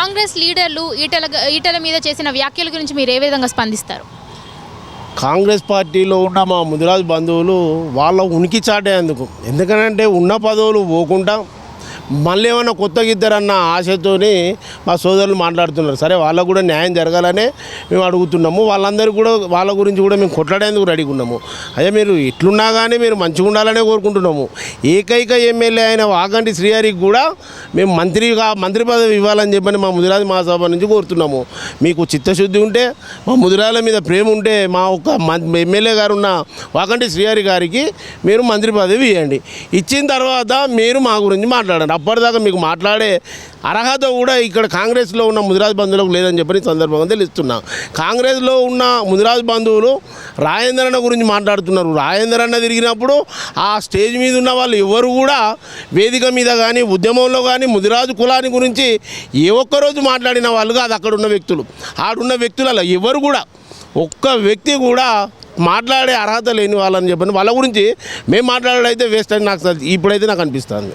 కాంగ్రెస్ లీడర్లు ఈటల మీద చేసిన వ్యాఖ్యల గురించి మీరు ఏ విధంగా స్పందిస్తారు? కాంగ్రెస్ పార్టీలో ఉన్న మా ముదిరాజు బంధువులు వాళ్ళ ఉనికి చాటేందుకు, ఎందుకంటే ఉన్న పదవులు పోకుండా మళ్ళీ ఏమన్నా కొత్తగా ఇద్దరన్న ఆశతోని మా సోదరులు మాట్లాడుతున్నారు. సరే, వాళ్ళకు కూడా న్యాయం జరగాలనే మేము అడుగుతున్నాము. వాళ్ళందరూ కూడా వాళ్ళ గురించి కూడా మేము కొట్లాడేందుకు రెడీగా ఉన్నాము. అదే మీరు ఇట్లున్నా కానీ మీరు మంచిగా ఉండాలనే కోరుకుంటున్నాము. ఏకైక ఎమ్మెల్యే అయిన వాగంటి శ్రీహరికి కూడా మేము మంత్రి పదవి ఇవ్వాలని చెప్పని మా ముదిరాజు మహాసభ నుంచి కోరుతున్నాము. మీకు చిత్తశుద్ధి ఉంటే, మా ముదిరాల మీద ప్రేమ ఉంటే, మా ఒక్క ఎమ్మెల్యే గారు ఉన్న వాగంటి శ్రీహరి గారికి మీరు మంత్రి పదవి ఇవ్వండి. ఇచ్చిన తర్వాత మీరు మా గురించి మాట్లాడండి. అప్పటిదాకా మీకు మాట్లాడే అర్హత కూడా ఇక్కడ కాంగ్రెస్లో ఉన్న ముదిరాజు బంధువులకు లేదని చెప్పని సందర్భంగా తెలుస్తున్నా. కాంగ్రెస్లో ఉన్న ముదిరాజు బంధువులు రాజేందర్ అన్న గురించి మాట్లాడుతున్నారు. రాజేందర్ అన్న తిరిగినప్పుడు ఆ స్టేజ్ మీద ఉన్న వాళ్ళు ఎవరు కూడా వేదిక మీద కానీ ఉద్యమంలో కానీ ముదిరాజు కులాన్ని గురించి ఏ ఒక్కరోజు మాట్లాడిన వాళ్ళుగా అది అక్కడ ఉన్న వ్యక్తులు. ఆడున్న వ్యక్తులలో ఎవరు కూడా ఒక్క వ్యక్తి కూడా మాట్లాడే అర్హత లేని వాళ్ళని చెప్పని వాళ్ళ గురించి మేము మాట్లాడేదైతే వేస్ట్ అని నాకు ఇప్పుడైతే నాకు అనిపిస్తుంది.